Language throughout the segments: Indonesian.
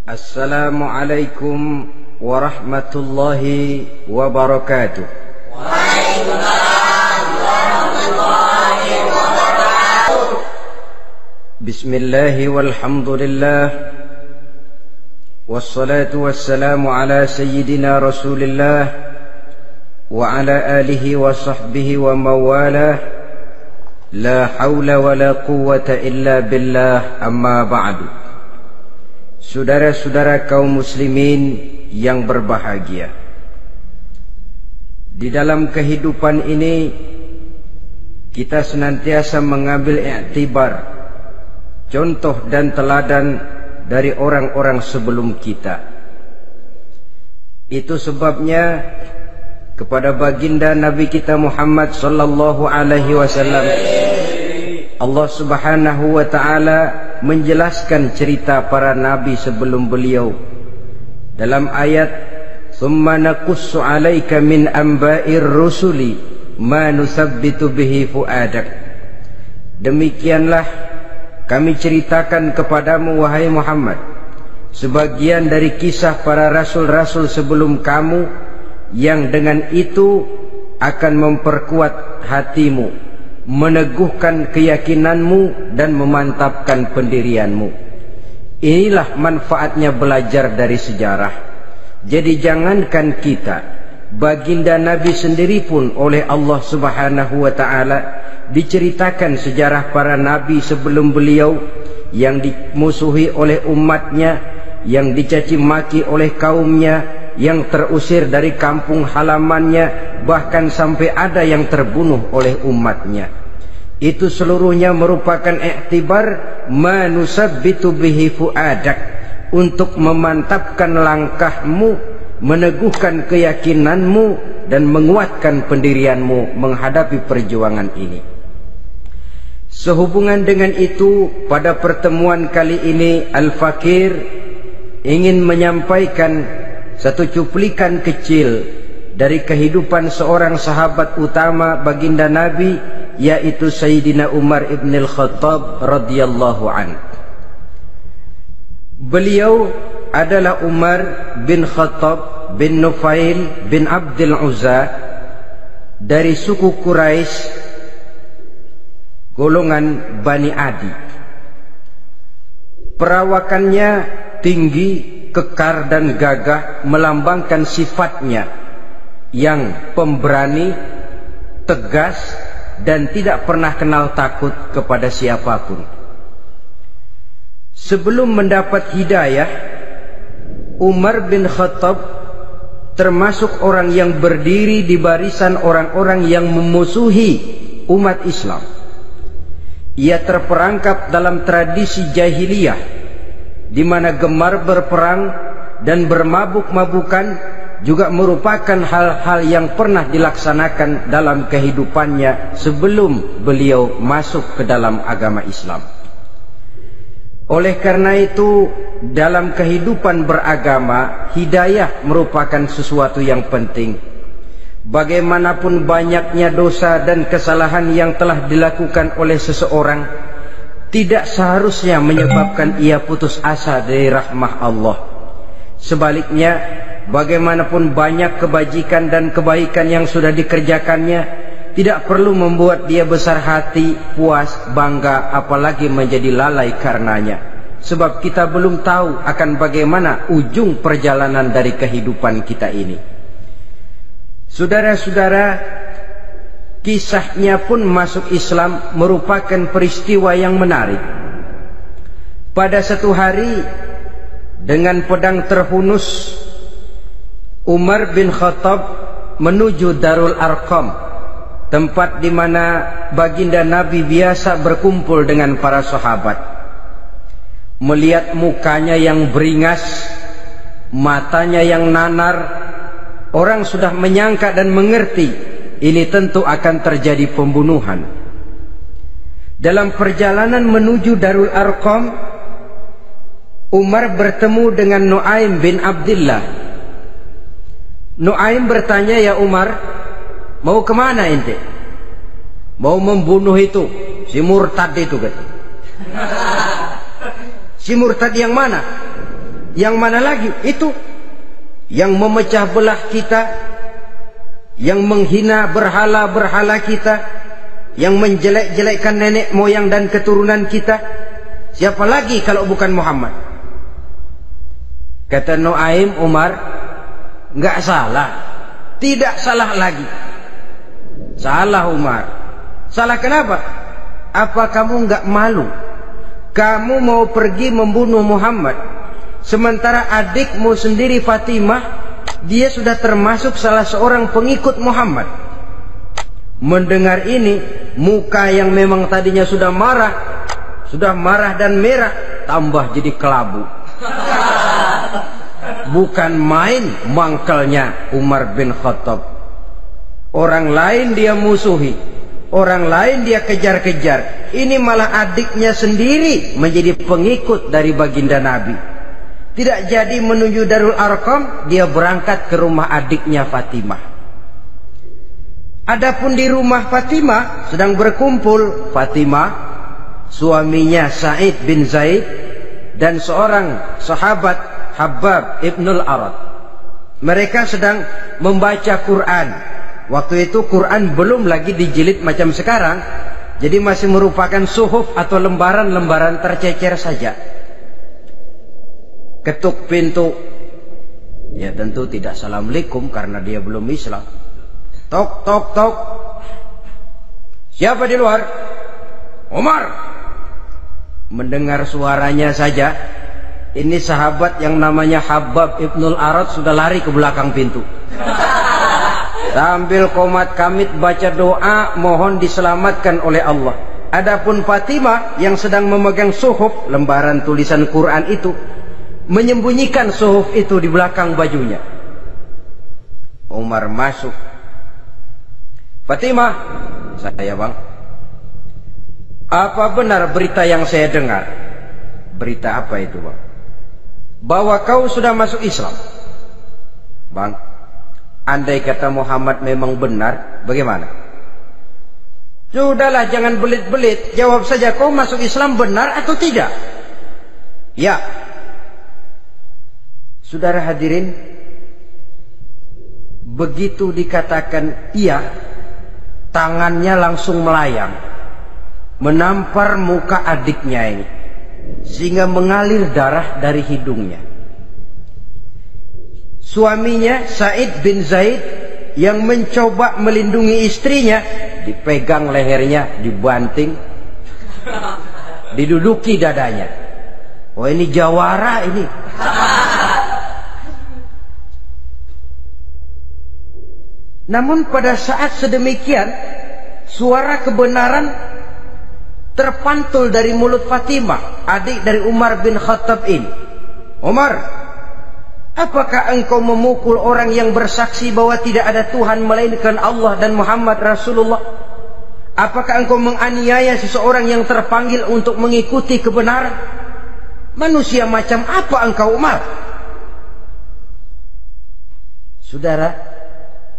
Assalamualaikum warahmatullahi wabarakatuh. Waalaikumsalam warahmatullahi wabarakatuh. Bismillahi walhamdulillah, wassalatu wassalamu ala sayyidina rasulillah wa ala alihi wa sahbihi wa mawalah. La hawla wa la quwwata illa billah, amma ba'du. Saudara-saudara kaum muslimin yang berbahagia, di dalam kehidupan ini kita senantiasa mengambil iktibar, contoh dan teladan dari orang-orang sebelum kita. Itu sebabnya kepada baginda Nabi kita Muhammad sallallahu alaihi wasallam Allah Subhanahu wa taala menjelaskan cerita para nabi sebelum beliau dalam ayat "Tsumma naqussu 'alaika min amba'ir rusuli ma nusabbitu bihi fu'adak." Demikianlah kami ceritakan kepadamu wahai Muhammad sebagian dari kisah para rasul-rasul sebelum kamu yang dengan itu akan memperkuat hatimu, meneguhkan keyakinanmu dan memantapkan pendirianmu. Inilah manfaatnya belajar dari sejarah. Jadi jangankan kita, baginda Nabi sendiri pun oleh Allah Subhanahu wa taala diceritakan sejarah para nabi sebelum beliau yang dimusuhi oleh umatnya, yang dicaci maki oleh kaumnya, yang terusir dari kampung halamannya, bahkan sampai ada yang terbunuh oleh umatnya. Itu seluruhnya merupakan iktibar manusabbitu bihi fu'adak, untuk memantapkan langkahmu, meneguhkan keyakinanmu dan menguatkan pendirianmu menghadapi perjuangan ini. Sehubungan dengan itu, pada pertemuan kali ini Al-Fakir ingin menyampaikan satu cuplikan kecil dari kehidupan seorang sahabat utama baginda Nabi, yaitu Sayyidina Umar ibn al-Khattab radhiyallahu anhu. Beliau adalah Umar bin Khattab bin Nufail bin Abdul Uzza dari suku Quraisy golongan Bani Adi. Perawakannya tinggi, kekar dan gagah, melambangkan sifatnya yang pemberani, tegas dan tidak pernah kenal takut kepada siapapun. Sebelum mendapat hidayah, Umar bin Khattab termasuk orang yang berdiri di barisan orang-orang yang memusuhi umat Islam. Ia terperangkap dalam tradisi jahiliyah, di mana gemar berperang dan bermabuk-mabukan juga merupakan hal-hal yang pernah dilaksanakan dalam kehidupannya sebelum beliau masuk ke dalam agama Islam. Oleh karena itu, dalam kehidupan beragama, hidayah merupakan sesuatu yang penting. Bagaimanapun banyaknya dosa dan kesalahan yang telah dilakukan oleh seseorang, tidak seharusnya menyebabkan ia putus asa dari rahmah Allah. Sebaliknya, bagaimanapun banyak kebajikan dan kebaikan yang sudah dikerjakannya, tidak perlu membuat dia besar hati, puas, bangga, apalagi menjadi lalai karenanya. Sebab kita belum tahu akan bagaimana ujung perjalanan dari kehidupan kita ini. Saudara-saudara, kisahnya pun masuk Islam merupakan peristiwa yang menarik. Pada satu hari, dengan pedang terhunus, Umar bin Khattab menuju Darul Arqam, tempat di mana baginda Nabi biasa berkumpul dengan para sahabat. Melihat mukanya yang beringas, matanya yang nanar, orang sudah menyangka dan mengerti ini tentu akan terjadi pembunuhan. Dalam perjalanan menuju Darul Arqam, Umar bertemu dengan Nuaim bin Abdullah. Nuaim bertanya, "Ya Umar, mau kemana ente?" "Mau membunuh itu, si murtad itu," kata. "Si murtad yang mana?" Yang mana lagi? Itu yang memecah belah kita, yang menghina berhala-berhala kita, yang menjelek-jelekkan nenek moyang dan keturunan kita. Siapa lagi kalau bukan Muhammad? Kata Nuaim Umar, enggak salah. Tidak salah lagi. Salah Umar. Salah kenapa? Apa kamu enggak malu? Kamu mau pergi membunuh Muhammad, sementara adikmu sendiri Fatimah, dia sudah termasuk salah seorang pengikut Muhammad. Mendengar ini, muka yang memang tadinya sudah marah dan merah, tambah jadi kelabu. Bukan main mangkelnya Umar bin Khattab. Orang lain dia musuhi, orang lain dia kejar-kejar. Ini malah adiknya sendiri menjadi pengikut dari baginda Nabi. Tidak jadi menuju Darul Arqam, dia berangkat ke rumah adiknya Fatimah. Adapun di rumah Fatimah sedang berkumpul Fatimah, suaminya Sa'id bin Zaid, dan seorang sahabat Habbab ibnul Arad. Mereka sedang membaca Quran. Waktu itu Quran belum lagi dijilid macam sekarang, jadi masih merupakan suhuf atau lembaran-lembaran tercecer saja. Ketuk pintu, ya tentu tidak assalamualaikum karena dia belum Islam. Tok tok tok. Siapa di luar? Umar. Mendengar suaranya saja, ini sahabat yang namanya Habbab ibnul Arad sudah lari ke belakang pintu. Sambil komat kamit baca doa mohon diselamatkan oleh Allah. Adapun Fatimah yang sedang memegang suhuf, lembaran tulisan Quran itu, menyembunyikan suhuf itu di belakang bajunya. Umar masuk. Fatimah, saya bang, apa benar berita yang saya dengar? Berita apa itu bang? Bahwa kau sudah masuk Islam. Bang, andai kata Muhammad memang benar, bagaimana? Sudahlah, jangan belit-belit. Jawab saja, kau masuk Islam benar atau tidak? Ya. Saudara hadirin, begitu dikatakan iya, tangannya langsung melayang, menampar muka adiknya ini, sehingga mengalir darah dari hidungnya. Suaminya Sa'id bin Zaid yang mencoba melindungi istrinya, dipegang lehernya, dibanting, diduduki dadanya. Oh, ini jawara ini. Namun pada saat sedemikian, suara kebenaran terpantul dari mulut Fatimah, adik dari Umar bin Khattab ini. Umar, apakah engkau memukul orang yang bersaksi bahwa tidak ada Tuhan melainkan Allah dan Muhammad Rasulullah? Apakah engkau menganiaya seseorang yang terpanggil untuk mengikuti kebenaran? Manusia macam apa engkau, Umar? Saudara,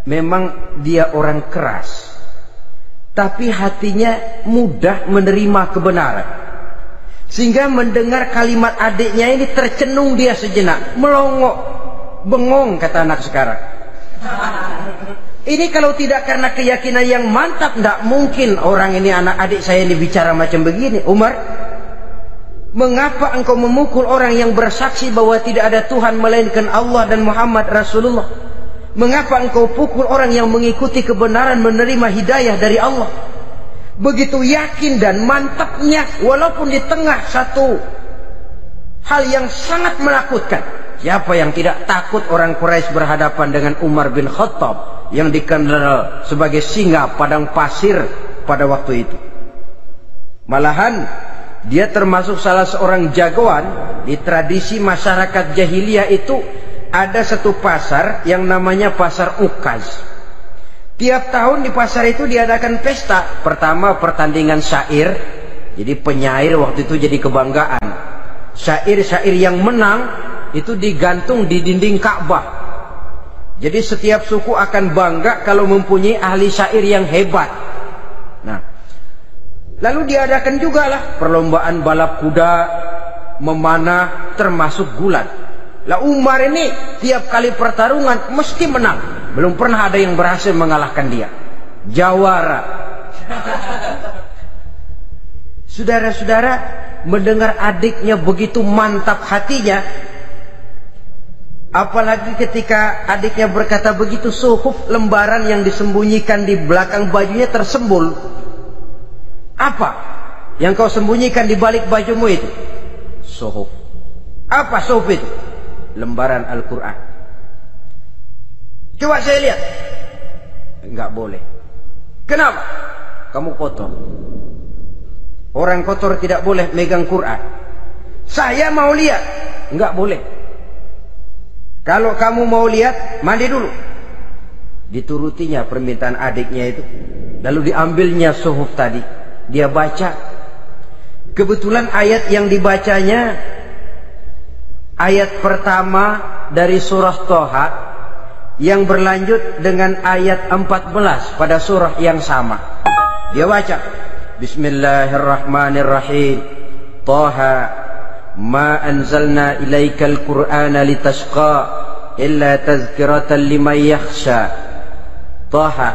memang dia orang keras, tapi hatinya mudah menerima kebenaran. Sehingga mendengar kalimat adiknya ini tercenung dia sejenak, melongo, bengong kata anak sekarang. Ini kalau tidak karena keyakinan yang mantap, tidak mungkin orang ini, anak adik saya ini bicara macam begini. Umar, mengapa engkau memukul orang yang bersaksi bahwa tidak ada Tuhan melainkan Allah dan Muhammad Rasulullah? Mengapa engkau pukul orang yang mengikuti kebenaran, menerima hidayah dari Allah? Begitu yakin dan mantapnya, walaupun di tengah satu hal yang sangat menakutkan. Siapa yang tidak takut orang Quraisy berhadapan dengan Umar bin Khattab yang dikenal sebagai singa padang pasir pada waktu itu? Malahan dia termasuk salah seorang jagoan di tradisi masyarakat jahiliyah itu. Ada satu pasar yang namanya pasar Ukaz. Tiap tahun di pasar itu diadakan pesta. Pertama pertandingan syair. Jadi penyair waktu itu jadi kebanggaan. Syair-syair yang menang itu digantung di dinding Ka'bah. Jadi setiap suku akan bangga kalau mempunyai ahli syair yang hebat. Nah, lalu diadakan juga lah perlombaan balap kuda, memanah, termasuk gulat. Lah Umar ini tiap kali pertarungan mesti menang. Belum pernah ada yang berhasil mengalahkan dia. Jawara. Saudara-saudara, mendengar adiknya begitu mantap hatinya, apalagi ketika adiknya berkata begitu, suhuf, lembaran yang disembunyikan di belakang bajunya tersembul. Apa yang kau sembunyikan di balik bajumu itu? Suhuf. Apa suhuf itu? Lembaran Al-Quran. Coba saya lihat. Enggak boleh. Kenapa? Kamu kotor. Orang kotor tidak boleh megang Quran. Saya mau lihat. Enggak boleh. Kalau kamu mau lihat, mandi dulu. Diturutinya permintaan adiknya itu. Lalu diambilnya suhuf tadi. Dia baca. Kebetulan ayat yang dibacanya ayat pertama dari surah Toha yang berlanjut dengan ayat 14 pada surah yang sama. Dia baca, Bismillahirrahmanirrahim. Toha ma anzalna ilaikal Qur'ana litashqa illa tazkiratan liman yakhsha. Toha,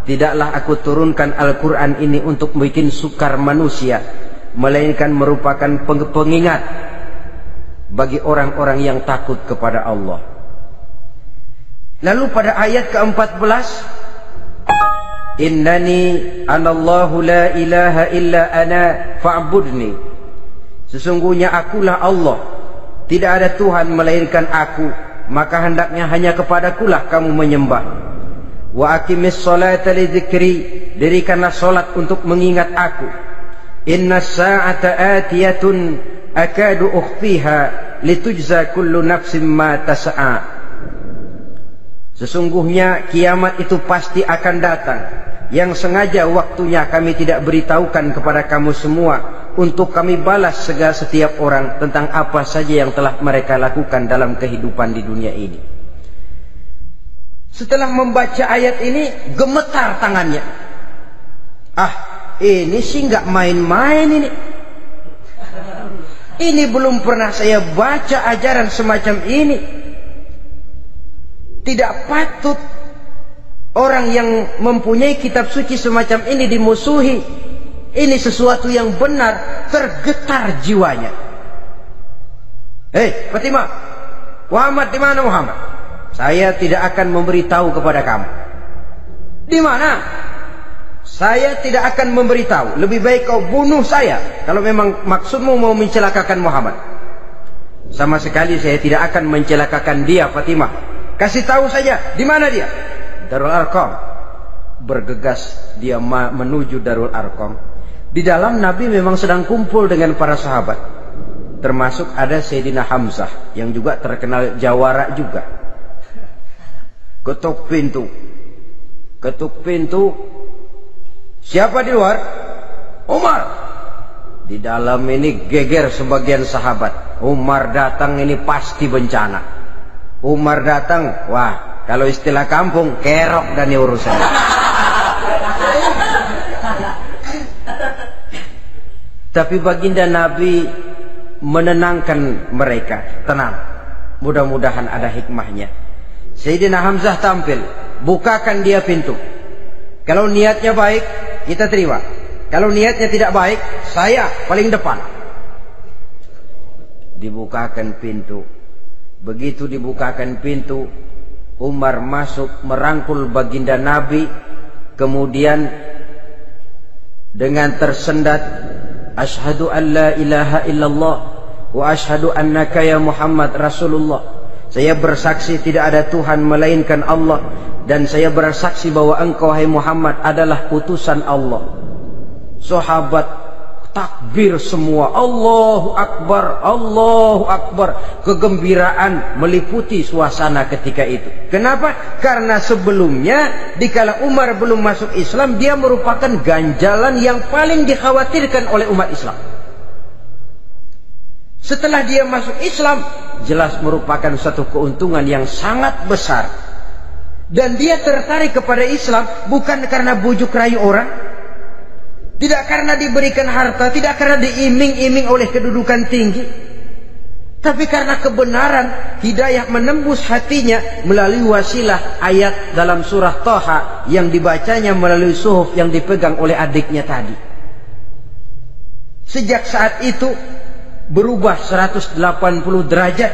tidaklah aku turunkan Al-Quran ini untuk bikin sukar manusia, melainkan merupakan pengingat bagi orang-orang yang takut kepada Allah. Lalu pada ayat ke-14, Innani anallahu la ilaha illa ana fa'budni. Sesungguhnya akulah Allah, tidak ada Tuhan melainkan aku, maka hendaknya hanya kepadakulah kamu menyembah. Wa aqimis salata li dzikri, dirikanlah salat untuk mengingat aku. Inna sa'ata atiyatun akadu ukhfiha litujza kullu nafsin ma tas'a. Sesungguhnya kiamat itu pasti akan datang, yang sengaja waktunya kami tidak beritahukan kepada kamu semua, untuk kami balas segala setiap orang tentang apa saja yang telah mereka lakukan dalam kehidupan di dunia ini. Setelah membaca ayat ini, gemetar tangannya. Ini sih nggak main-main ini. Ini belum pernah saya baca ajaran semacam ini. Tidak patut orang yang mempunyai kitab suci semacam ini dimusuhi. Ini sesuatu yang benar. Tergetar jiwanya. Hei Fatimah, Muhammad di mana Muhammad? Saya tidak akan memberitahu kepada kamu. Di mana? Saya tidak akan memberitahu. Lebih baik kau bunuh saya kalau memang maksudmu mau mencelakakan Muhammad. Sama sekali saya tidak akan mencelakakan dia, Fatimah. Kasih tahu saja, di mana dia? Darul Arqam. Bergegas dia menuju Darul Arqam. Di dalam Nabi memang sedang kumpul dengan para sahabat. Termasuk ada Sayyidina Hamzah yang juga terkenal jawara juga. Ketuk pintu. Ketuk pintu. Siapa di luar? Umar. Di dalam ini geger sebagian sahabat. Umar datang ini pasti bencana. Umar datang, wah, kalau istilah kampung, kerok dan urusan. Tapi baginda Nabi menenangkan mereka. Tenang, mudah-mudahan ada hikmahnya. Sayyidina Hamzah tampil, bukakan dia pintu. Kalau niatnya baik, kita terima. Kalau niatnya tidak baik, saya paling depan. Dibukakan pintu. Begitu dibukakan pintu, Umar masuk merangkul baginda Nabi. Kemudian dengan tersendat, Ashhadu an la ilaha illallah wa ashhadu annaka ya Muhammad Rasulullah. Saya bersaksi tidak ada Tuhan melainkan Allah, dan saya bersaksi bahwa engkau hai Muhammad adalah utusan Allah. Sahabat takbir semua, Allahu Akbar, Allahu Akbar. Kegembiraan meliputi suasana ketika itu. Kenapa? Karena sebelumnya dikala Umar belum masuk Islam, dia merupakan ganjalan yang paling dikhawatirkan oleh umat Islam. Setelah dia masuk Islam, jelas merupakan satu keuntungan yang sangat besar. Dan dia tertarik kepada Islam bukan karena bujuk rayu orang, tidak karena diberikan harta, tidak karena diiming-iming oleh kedudukan tinggi, Tapi karena kebenaran, hidayah menembus hatinya melalui wasilah ayat dalam surah Thaha yang dibacanya melalui suhuf yang dipegang oleh adiknya tadi. Sejak saat itu berubah 180 derajat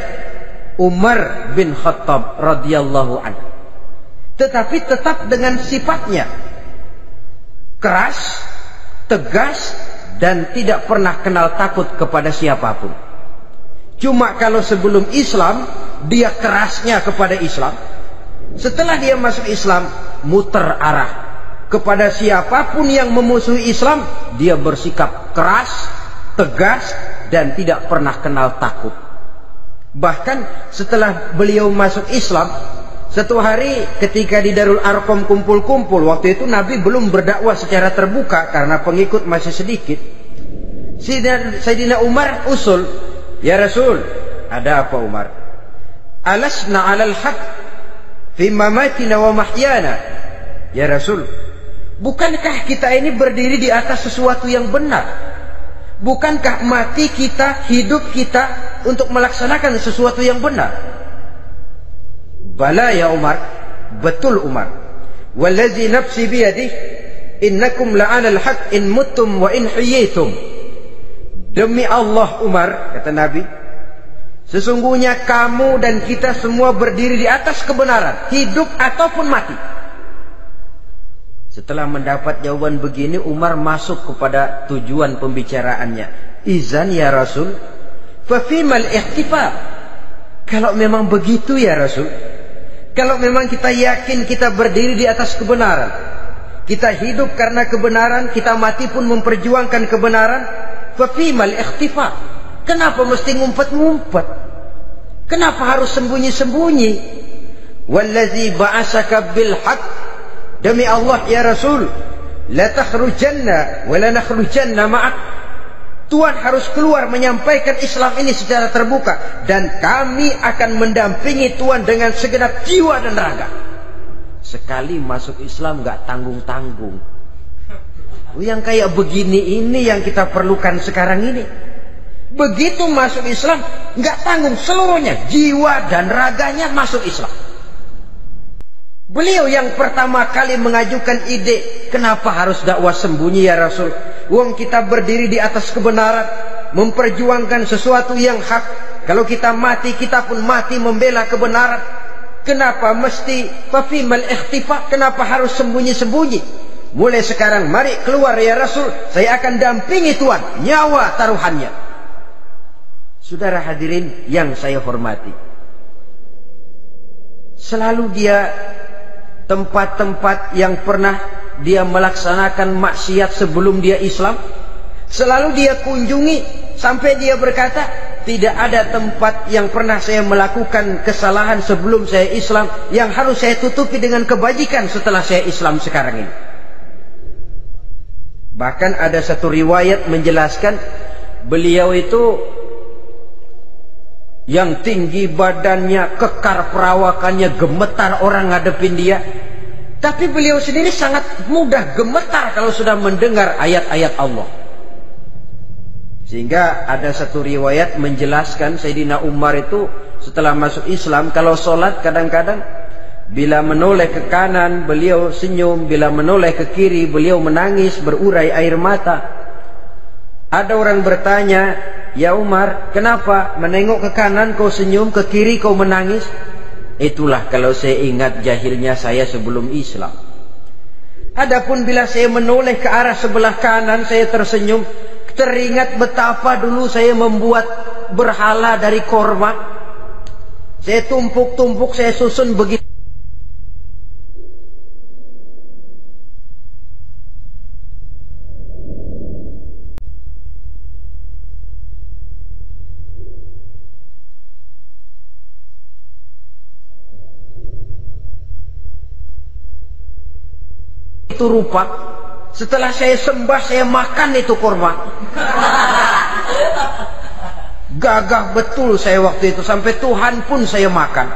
Umar bin Khattab radhiyallahu anhu. Tetapi tetap dengan sifatnya keras, tegas, dan tidak pernah kenal takut kepada siapapun. Cuma kalau sebelum Islam, dia kerasnya kepada Islam. Setelah dia masuk Islam, muter arah. Kepada siapapun yang memusuhi Islam, dia bersikap keras, tegas, dan tidak pernah kenal takut. Bahkan setelah beliau masuk Islam, satu hari ketika di Darul Arqam kumpul-kumpul, waktu itu Nabi belum berdakwah secara terbuka karena pengikut masih sedikit. Sayyidina Umar usul, "Ya Rasul, ada apa Umar? Alasna 'alal haq fi mamatina wa mahyana." Ya Rasul, bukankah kita ini berdiri di atas sesuatu yang benar? Bukankah mati kita, hidup kita untuk melaksanakan sesuatu yang benar? Bala ya Umar, betul Umar. Wallazi nafsi biyadihi innakum la'alal haq in muttum wa in hiyitum. Demi Allah Umar, kata Nabi, sesungguhnya kamu dan kita semua berdiri di atas kebenaran, hidup ataupun mati. Setelah mendapat jawaban begini, Umar masuk kepada tujuan pembicaraannya. Izan ya Rasul, fafimal ihtifal. Kalau memang begitu ya Rasul, kalau memang kita yakin kita berdiri di atas kebenaran, kita hidup karena kebenaran, kita mati pun memperjuangkan kebenaran, fafimal ikhtifa. Kenapa mesti ngumpet-ngumpet? Kenapa harus sembunyi-sembunyi? Wallazi ba'asaka bil haqq, demi Allah ya Rasul, la takhrujanna wa la nakhrujanna ma'ak. Tuhan harus keluar menyampaikan Islam ini secara terbuka, dan kami akan mendampingi Tuhan dengan segenap jiwa dan raga. Sekali masuk Islam gak tanggung-tanggung. Yang kayak begini ini yang kita perlukan sekarang ini. Begitu masuk Islam, nggak tanggung seluruhnya, jiwa dan raganya masuk Islam. Beliau yang pertama kali mengajukan ide, kenapa harus dakwah sembunyi ya Rasul? Wong kita berdiri di atas kebenaran, memperjuangkan sesuatu yang hak. Kalau kita mati, kita pun mati membela kebenaran. Kenapa mesti fafimal ikhtifa? Kenapa harus sembunyi-sembunyi? Mulai sekarang mari keluar ya Rasul, saya akan dampingi Tuhan, nyawa taruhannya. Saudara hadirin yang saya hormati, selalu dia tempat-tempat yang pernah dia melaksanakan maksiat sebelum dia Islam, selalu dia kunjungi sampai dia berkata, tidak ada tempat yang pernah saya melakukan kesalahan sebelum saya Islam yang harus saya tutupi dengan kebajikan setelah saya Islam sekarang ini. Bahkan ada satu riwayat menjelaskan beliau itu yang tinggi badannya, kekar perawakannya, gemetar orang ngadepin dia. Tapi beliau sendiri sangat mudah gemetar kalau sudah mendengar ayat-ayat Allah. Sehingga ada satu riwayat menjelaskan Sayyidina Umar itu setelah masuk Islam, kalau sholat kadang-kadang bila menoleh ke kanan beliau senyum, bila menoleh ke kiri beliau menangis berurai air mata. Ada orang bertanya, ya Umar, kenapa menengok ke kanan kau senyum, ke kiri kau menangis? Itulah kalau saya ingat jahilnya saya sebelum Islam. Adapun bila saya menoleh ke arah sebelah kanan saya tersenyum, teringat betapa dulu saya membuat berhala dari korma. Saya tumpuk-tumpuk, saya susun begitu. Itu rupa. Setelah saya sembah, saya makan itu korma. Gagah betul saya waktu itu, sampai Tuhan pun saya makan.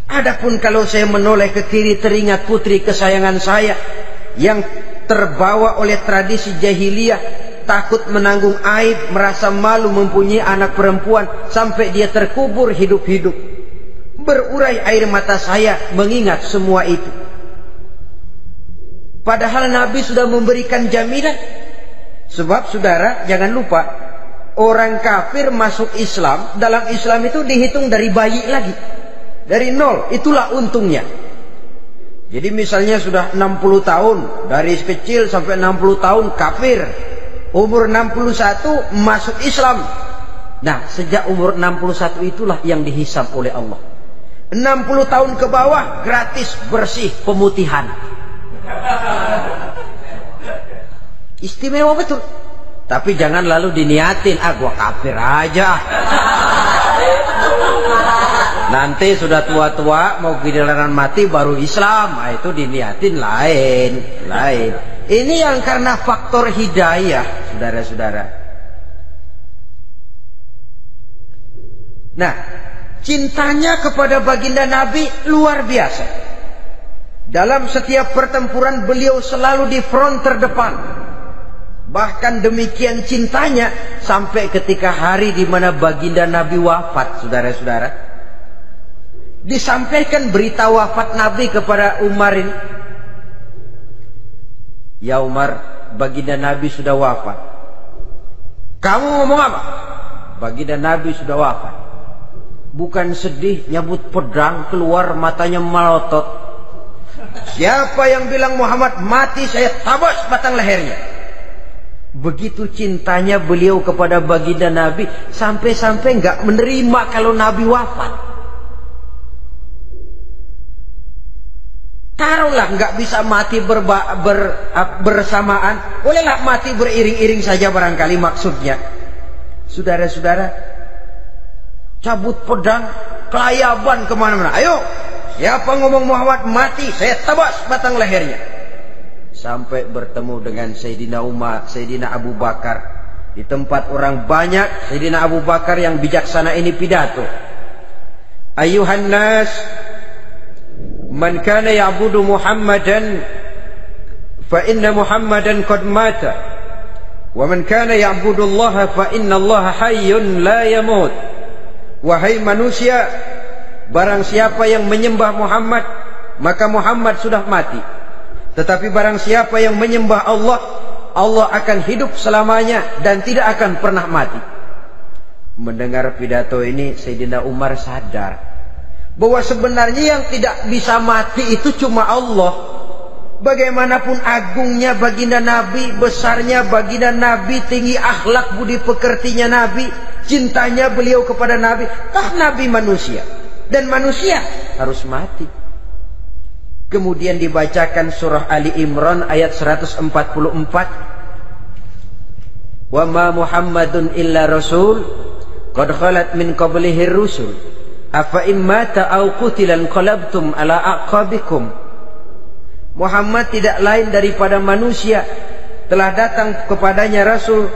Adapun kalau saya menoleh ke kiri, teringat putri kesayangan saya yang terbawa oleh tradisi jahiliyah, takut menanggung aib, merasa malu mempunyai anak perempuan, sampai dia terkubur hidup-hidup. Berurai air mata saya mengingat semua itu. Padahal Nabi sudah memberikan jaminan. Sebab saudara, jangan lupa, orang kafir masuk Islam, dalam Islam itu dihitung dari bayi lagi. Dari nol, itulah untungnya. Jadi misalnya sudah 60 tahun, dari kecil sampai 60 tahun kafir. Umur 61 masuk Islam. Nah, sejak umur 61 itulah yang dihisab oleh Allah. 60 tahun ke bawah gratis bersih pemutihan. Istimewa betul. Tapi jangan lalu diniatin, gua kafir aja. Nanti sudah tua-tua mau giliran mati baru Islam. Nah, itu diniatin lain. Ini yang karena faktor hidayah, saudara-saudara. Nah, cintanya kepada baginda Nabi luar biasa. Dalam setiap pertempuran beliau selalu di front terdepan. Bahkan demikian cintanya sampai ketika hari di mana baginda Nabi wafat, saudara-saudara. Disampaikan berita wafat Nabi kepada Umar ini. Ya Umar, baginda Nabi sudah wafat. Kamu ngomong apa? Baginda Nabi sudah wafat. Bukan sedih, nyabut pedang, keluar matanya melotot. Siapa yang bilang Muhammad mati, saya tabas batang lehernya. Begitu cintanya beliau kepada baginda Nabi, sampai-sampai nggak menerima kalau Nabi wafat. Taruhlah nggak bisa mati bersamaan, bolehlah mati beriring-iring saja barangkali maksudnya. Saudara-saudara, cabut pedang, kelayaban kemana-mana. Ayo, siapa ngomong Muhammad mati, saya tabas batang lehernya. Sampai bertemu dengan Sayyidina Umar, Sayyidina Abu Bakar. Di tempat orang banyak, Sayyidina Abu Bakar yang bijaksana ini pidato. Ayuhan nas, man kana ya'budu Muhammadan fa inna Muhammadan qad mata wa man kana ya'budu Allah fa inna Allah hayyun la yamut. Wahai manusia, barang siapa yang menyembah Muhammad, maka Muhammad sudah mati. Tetapi barang siapa yang menyembah Allah, Allah akan hidup selamanya dan tidak akan pernah mati. Mendengar pidato ini, Sayyidina Umar sadar bahwa sebenarnya yang tidak bisa mati itu cuma Allah. Bagaimanapun agungnya baginda Nabi, besarnya baginda Nabi, tinggi akhlak budi pekertinya Nabi, cintanya beliau kepada Nabi, Nabi manusia dan manusia harus mati. Kemudian dibacakan surah Ali Imran ayat 144. Wa ma Muhammadun illa rasul qad khalat min qablihi rusul afa immata aw qutilan qalabtum ala aqabikum. Muhammad tidak lain daripada manusia, telah datang kepadanya rasul.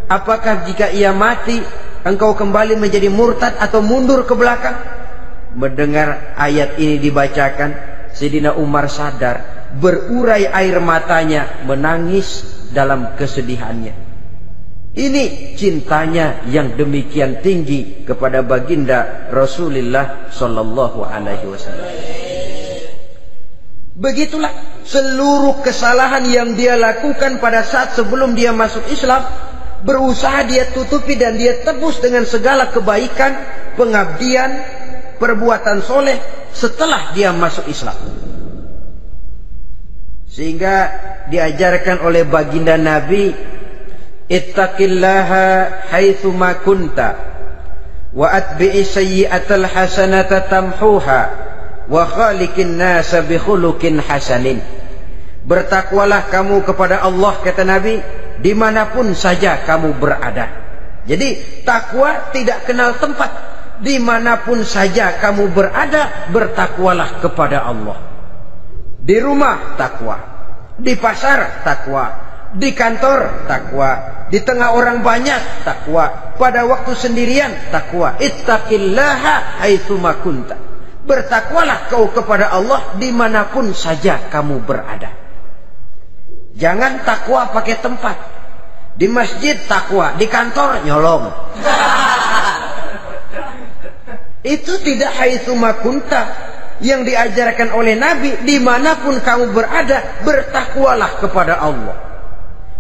Apakah jika ia mati engkau kembali menjadi murtad atau mundur ke belakang? Mendengar ayat ini dibacakan, Sayyidina Umar sadar, berurai air matanya, menangis dalam kesedihannya. Ini cintanya yang demikian tinggi kepada baginda Rasulullah sallallahu alaihi wasallam. Begitulah seluruh kesalahan yang dia lakukan pada saat sebelum dia masuk Islam, berusaha dia tutupi dan dia tebus dengan segala kebaikan, pengabdian, perbuatan soleh setelah dia masuk Islam. Sehingga diajarkan oleh baginda Nabi, ittaqillaha haitsu ma kunta wa atbi'i sayyi'atal hasanata tamhuha wa khaliqin nasa bi khuluqin hasanin. Bertakwalah kamu kepada Allah, kata Nabi, dimanapun saja kamu berada. Jadi takwa tidak kenal tempat. Dimanapun saja kamu berada, bertakwalah kepada Allah. Di rumah takwa, di pasar takwa, di kantor takwa, di tengah orang banyak takwa, pada waktu sendirian takwa. Ittaqillaha haitsu ma kunta. Bertakwalah kau kepada Allah dimanapun saja kamu berada. Jangan takwa pakai tempat. Di masjid takwa, di kantor nyolong. Itu tidak haitsu makunta. Yang diajarkan oleh Nabi, dimanapun kamu berada, bertakwalah kepada Allah.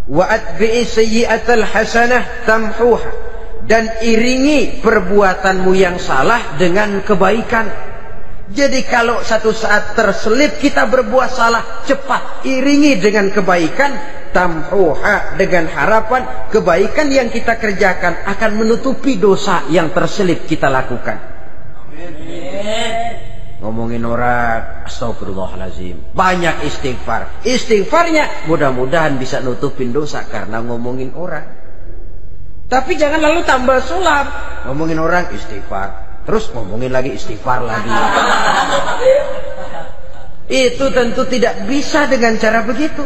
Wa atbi'i sayyi'atal hasanah tamhuha, dan iringi perbuatanmu yang salah dengan kebaikan. Jadi kalau satu saat terselip kita berbuat salah, cepat iringi dengan kebaikan, tamhuha, dengan harapan kebaikan yang kita kerjakan akan menutupi dosa yang terselip kita lakukan. Amin. Ngomongin orang, astagfirullahaladzim, banyak istighfar. Istighfarnya mudah-mudahan bisa nutupin dosa karena ngomongin orang. Tapi jangan lalu tambah sulap. Ngomongin orang istighfar, terus ngomongin lagi istighfar lagi. Itu tentu tidak bisa dengan cara begitu.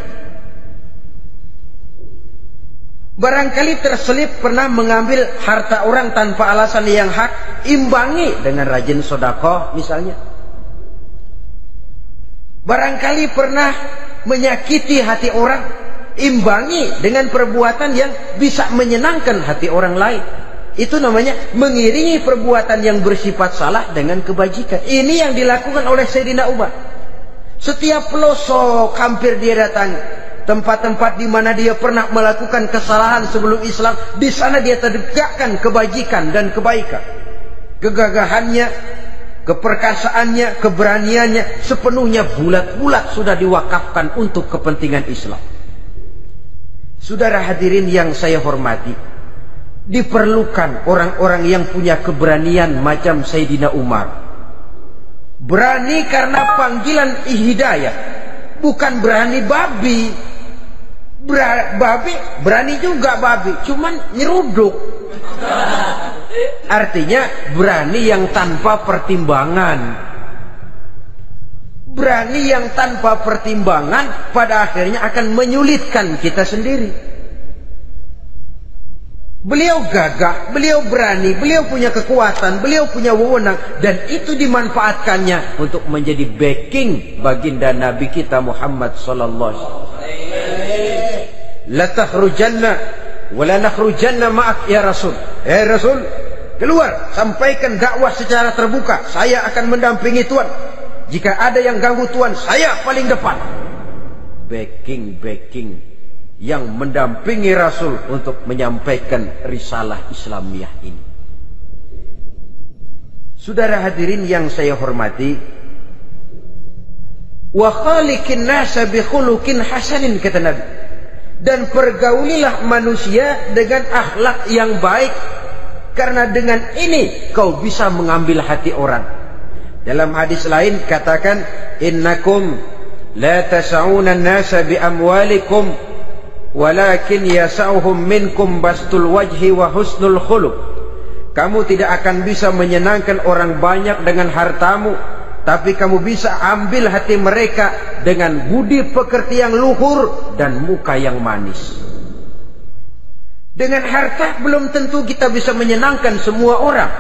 Barangkali terselip pernah mengambil harta orang tanpa alasan yang hak, imbangi dengan rajin sedekah misalnya. Barangkali pernah menyakiti hati orang, imbangi dengan perbuatan yang bisa menyenangkan hati orang lain. Itu namanya mengiringi perbuatan yang bersifat salah dengan kebajikan. Ini yang dilakukan oleh Sayyidina Umar. Setiap pelosok hampir dia datangi, tempat-tempat di mana dia pernah melakukan kesalahan sebelum Islam, di sana dia tegakkan kebajikan dan kebaikan. Kegagahannya, keperkasaannya, keberaniannya sepenuhnya bulat-bulat sudah diwakafkan untuk kepentingan Islam. Saudara hadirin yang saya hormati, diperlukan orang-orang yang punya keberanian macam Sayyidina Umar. Berani karena panggilan hidayah, bukan berani babi. Babi berani juga babi, cuman nyeruduk. Artinya berani yang tanpa pertimbangan. Berani yang tanpa pertimbangan pada akhirnya akan menyulitkan kita sendiri. Beliau gagah, beliau berani, beliau punya kekuatan, beliau punya wewenang, dan itu dimanfaatkannya untuk menjadi backing baginda Nabi kita Muhammad sallallahu alaihi wasallam. La takhrujanna wa la nakhrujanna ma'ak ya Rasul. Rasul, keluar, sampaikan dakwah secara terbuka. Saya akan mendampingi Tuhan. Jika ada yang ganggu Tuhan, saya paling depan. Backing yang mendampingi Rasul untuk menyampaikan risalah Islamiyah ini. Saudara hadirin yang saya hormati, wa khaliqin nasa bi khuluqin hasanin, kata Nabi. Dan pergaulilah manusia dengan akhlak yang baik, karena dengan ini kau bisa mengambil hati orang. Dalam hadis lain katakan, innakum la tas'una an-nasa bi amwalikum walakin yas'uhum minkum bastul wajhi wa husnul khuluq. Kamu tidak akan bisa menyenangkan orang banyak dengan hartamu, tapi kamu bisa ambil hati mereka dengan budi pekerti yang luhur dan muka yang manis. Dengan harta belum tentu kita bisa menyenangkan semua orang,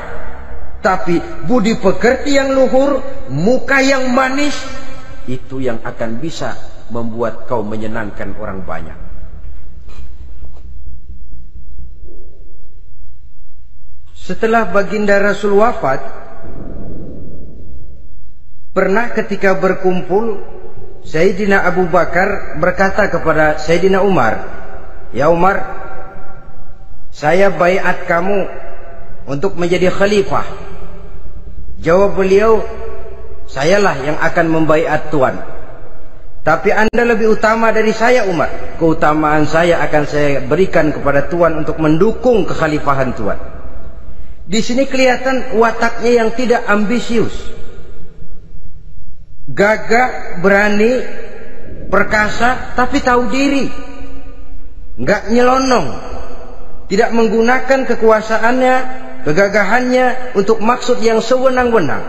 tapi budi pekerti yang luhur, muka yang manis, itu yang akan bisa membuat kau menyenangkan orang banyak. Setelah baginda Rasul wafat, pernah ketika berkumpul, Sayyidina Abu Bakar berkata kepada Sayyidina Umar, "Ya Umar, saya baiat kamu untuk menjadi khalifah." Jawab beliau, "Sayalah yang akan membaiat Tuan. Tapi Anda lebih utama dari saya Umar. Keutamaan saya akan saya berikan kepada Tuan untuk mendukung kekhalifahan Tuan." Di sini kelihatan wataknya yang tidak ambisius. Gagah, berani, perkasa, tapi tahu diri. Enggak nyelonong. Tidak menggunakan kekuasaannya, kegagahannya untuk maksud yang sewenang-wenang.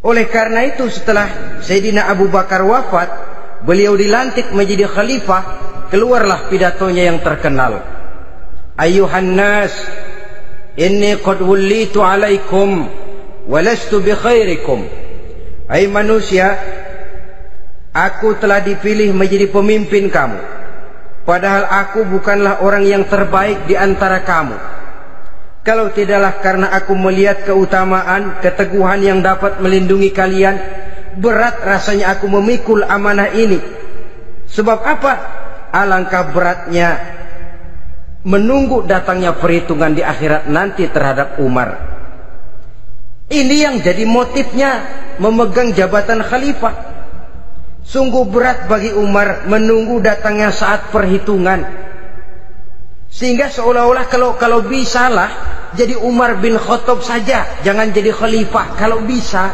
Oleh karena itu setelah Sayyidina Abu Bakar wafat, beliau dilantik menjadi khalifah, keluarlah pidatonya yang terkenal. Ayuhan nas, inni qad wullitu alaikum walastu bi khairikum. Hai manusia, aku telah dipilih menjadi pemimpin kamu. padahal aku bukanlah orang yang terbaik di antara kamu. Kalau tidaklah karena aku melihat keutamaan, keteguhan yang dapat melindungi kalian, berat rasanya aku memikul amanah ini. Sebab apa? Alangkah beratnya menunggu datangnya perhitungan di akhirat nanti terhadap Umar. Ini yang jadi motifnya memegang jabatan khalifah. Sungguh berat bagi Umar menunggu datangnya saat perhitungan. Sehingga seolah-olah kalau bisalah jadi Umar bin Khattab saja, jangan jadi khalifah kalau bisa.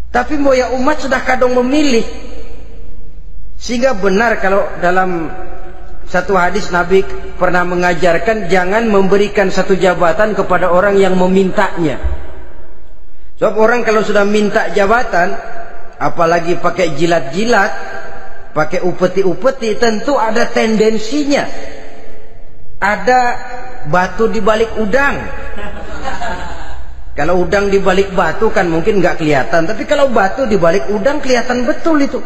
Tapi moya umat sudah kadang memilih. Sehingga benar kalau dalam satu hadis Nabi pernah mengajarkan jangan memberikan satu jabatan kepada orang yang memintanya. Sebab orang kalau sudah minta jabatan, apalagi pakai jilat-jilat, pakai upeti-upeti, tentu ada tendensinya. Ada batu di balik udang. Kalau udang di balik batu kan mungkin nggak kelihatan, tapi kalau batu di balik udang kelihatan betul itu.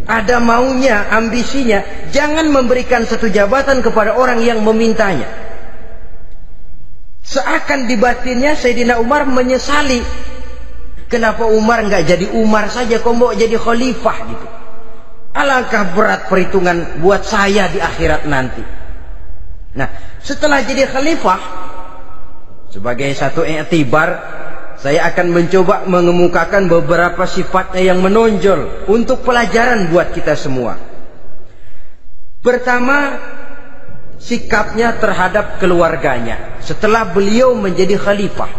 Ada maunya, ambisinya. Jangan memberikan satu jabatan kepada orang yang memintanya. Seakan di batinnya Sayyidina Umar menyesali. Kenapa Umar nggak jadi Umar saja, kok mau jadi khalifah gitu. Alangkah berat perhitungan buat saya di akhirat nanti. Nah, setelah jadi khalifah, sebagai satu i'tibar, saya akan mencoba mengemukakan beberapa sifatnya yang menonjol untuk pelajaran buat kita semua. Pertama, sikapnya terhadap keluarganya setelah beliau menjadi khalifah.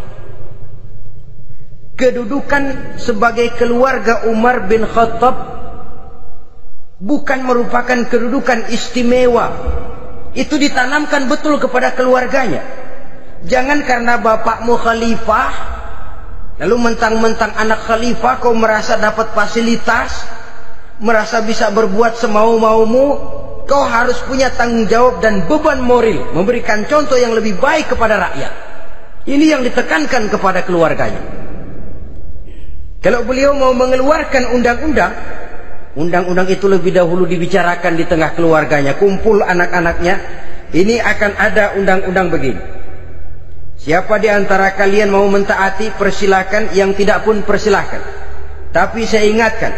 Kedudukan sebagai keluarga Umar bin Khattab bukan merupakan kedudukan istimewa. Itu ditanamkan betul kepada keluarganya. Jangan karena bapakmu khalifah, lalu mentang-mentang anak khalifah kau merasa dapat fasilitas, merasa bisa berbuat semau-maumu. Kau harus punya tanggung jawab dan beban moral, memberikan contoh yang lebih baik kepada rakyat. Ini yang ditekankan kepada keluarganya. Kalau beliau mau mengeluarkan undang-undang, undang-undang itu lebih dahulu dibicarakan di tengah keluarganya, kumpul anak-anaknya. Ini akan ada undang-undang begini. Siapa di antara kalian mau mentaati, persilakan. Yang tidak pun persilakan. Tapi saya ingatkan,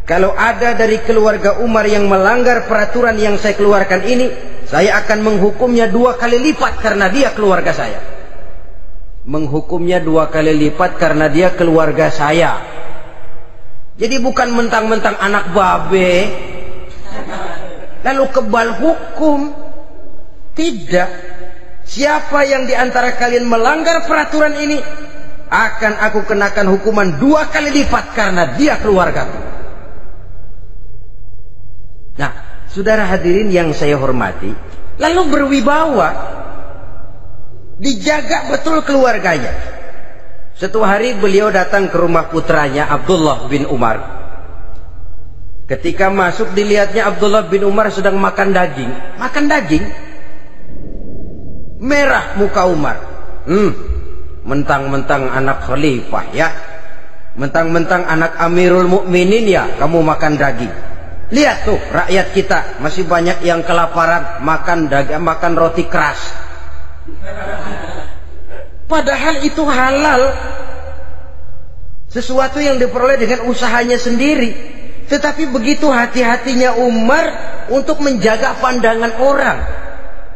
kalau ada dari keluarga Umar yang melanggar peraturan yang saya keluarkan ini, saya akan menghukumnya 2 kali lipat karena dia keluarga saya. Menghukumnya 2 kali lipat karena dia keluarga saya. Jadi bukan mentang-mentang anak babe lalu kebal hukum. Tidak. Siapa yang di antara kalian melanggar peraturan ini, akan aku kenakan hukuman 2 kali lipat karena dia keluargaku. Nah, saudara hadirin yang saya hormati, lalu berwibawa, dijaga betul keluarganya. Suatu hari beliau datang ke rumah putranya Abdullah bin Umar. Ketika masuk dilihatnya Abdullah bin Umar sedang makan daging. Makan daging. Merah muka Umar. Mentang-mentang anak khalifah ya. Mentang-mentang anak Amirul Mukminin ya, kamu makan daging. Lihat tuh rakyat kita masih banyak yang kelaparan, makan daging, makan roti keras. Padahal itu halal, sesuatu yang diperoleh dengan usahanya sendiri. Tetapi begitu hati-hatinya Umar untuk menjaga pandangan orang.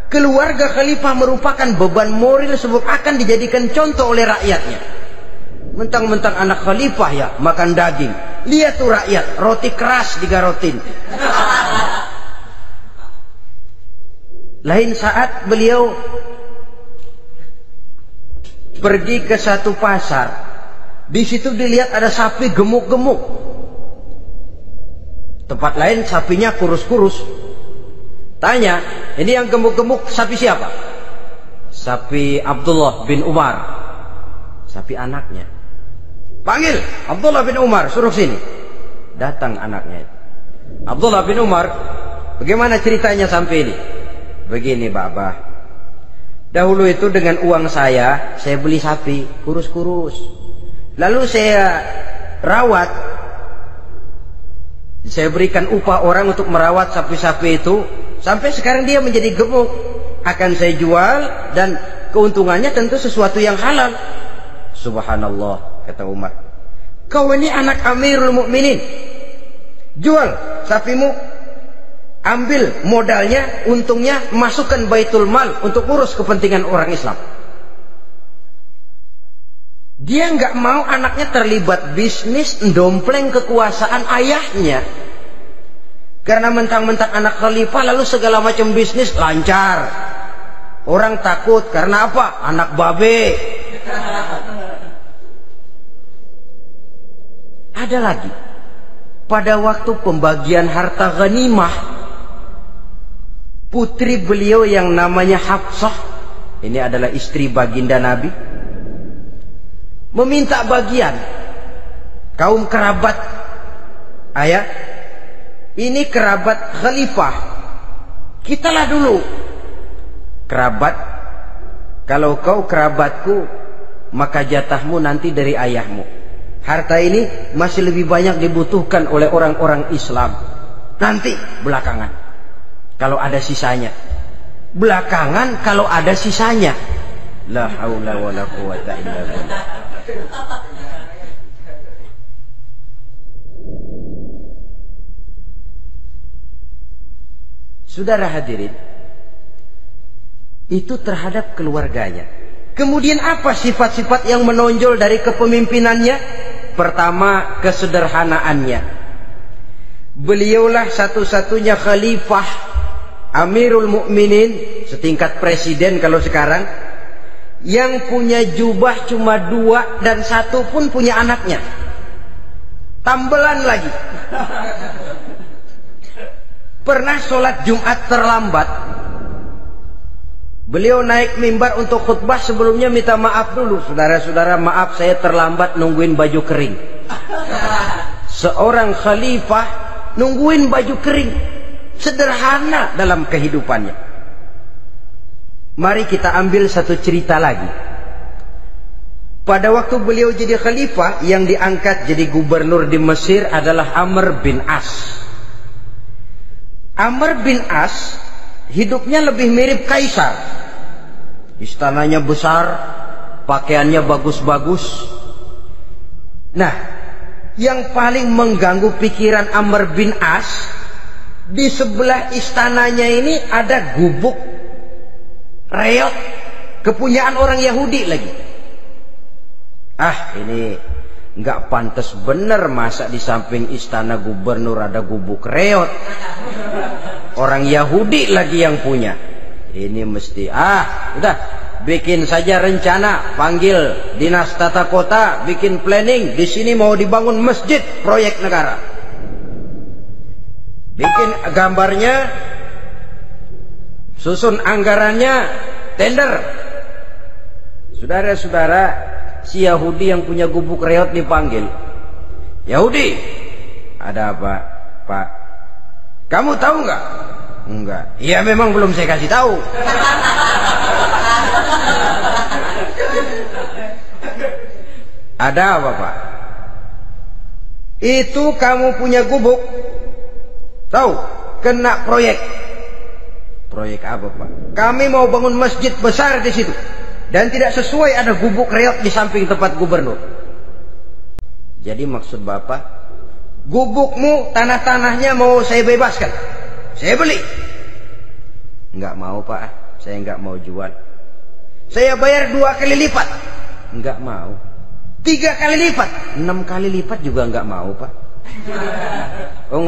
Keluarga khalifah merupakan beban moral sebab akan dijadikan contoh oleh rakyatnya. Mentang-mentang anak khalifah ya makan daging. Lihat tuh rakyat, roti keras digarotin. Lain saat beliau pergi ke satu pasar. Di situ dilihat ada sapi gemuk-gemuk. Tempat lain sapinya kurus-kurus. Tanya, ini yang gemuk-gemuk sapi siapa? Sapi Abdullah bin Umar. Sapi anaknya. Panggil Abdullah bin Umar, suruh sini. Datang anaknya. Abdullah bin Umar, bagaimana ceritanya sampai ini? Begini Bapak. Dahulu itu dengan uang saya beli sapi kurus-kurus. Lalu saya rawat Saya berikan upah orang untuk merawat sapi-sapi itu. Sampai sekarang dia menjadi gemuk. Akan saya jual dan keuntungannya tentu sesuatu yang halal. Subhanallah, kata Umar. Kau ini anak Amirul Mukminin. Jual sapimu. Ambil modalnya, untungnya, masukkan Baitul Mal untuk urus kepentingan orang Islam. Dia nggak mau anaknya terlibat bisnis, dompleng kekuasaan ayahnya. Karena mentang-mentang anak khalifah lalu segala macam bisnis lancar. Orang takut karena apa? Anak babe. Ada lagi. Pada waktu pembagian harta ghanimah, putri beliau yang namanya Hafsah, ini adalah istri baginda Nabi, meminta bagian. Kaum kerabat ayah, ini kerabat khalifah, kitalah dulu kerabat. Kalau kau kerabatku, maka jatahmu nanti dari ayahmu. Harta ini masih lebih banyak dibutuhkan oleh orang-orang Islam. Nanti belakangan, kalau ada sisanya. Belakangan kalau ada sisanya. La haula wala quwata illa billah. Saudara hadirin, itu terhadap keluarganya. Kemudian apa sifat-sifat yang menonjol dari kepemimpinannya? Pertama, kesederhanaannya. Beliaulah satu-satunya khalifah, Amirul Mukminin, setingkat presiden kalau sekarang, yang punya jubah cuma 2 dan 1 pun punya anaknya. Tambelan lagi. Pernah sholat Jumat terlambat. Beliau naik mimbar untuk khutbah, sebelumnya minta maaf dulu. Saudara-saudara, maaf saya terlambat nungguin baju kering. Seorang khalifah nungguin baju kering. Sederhana dalam kehidupannya. Mari kita ambil satu cerita lagi. Pada waktu beliau jadi khalifah, yang diangkat jadi gubernur di Mesir adalah Amr bin As. Amr bin As hidupnya lebih mirip kaisar. Istananya besar, pakaiannya bagus-bagus. Nah, yang paling mengganggu pikiran Amr bin As, di sebelah istananya ini ada gubuk reot, kepunyaan orang Yahudi lagi. Ah, ini nggak pantas bener, masa di samping istana gubernur ada gubuk reot. Orang Yahudi lagi yang punya. Ini mesti, udah, bikin saja rencana, panggil dinas tata kota, bikin planning. Di sini mau dibangun masjid, proyek negara. Bikin gambarnya, susun anggarannya, tender. Saudara-saudara, si Yahudi yang punya gubuk reot dipanggil. Yahudi, ada apa, Pak? Kamu tahu nggak? Enggak. Iya, memang belum saya kasih tahu. Ada apa, Pak? Itu kamu punya gubuk. Tahu? Kena proyek. Proyek apa, Pak? Kami mau bangun masjid besar di situ. Dan tidak sesuai ada gubuk reot di samping tempat gubernur. Jadi maksud Bapak, gubukmu, tanah-tanahnya mau saya bebaskan. Saya beli. Enggak mau, Pak. Saya enggak mau jual. Saya bayar 2 kali lipat. Enggak mau. 3 kali lipat. 6 kali lipat juga enggak mau, Pak.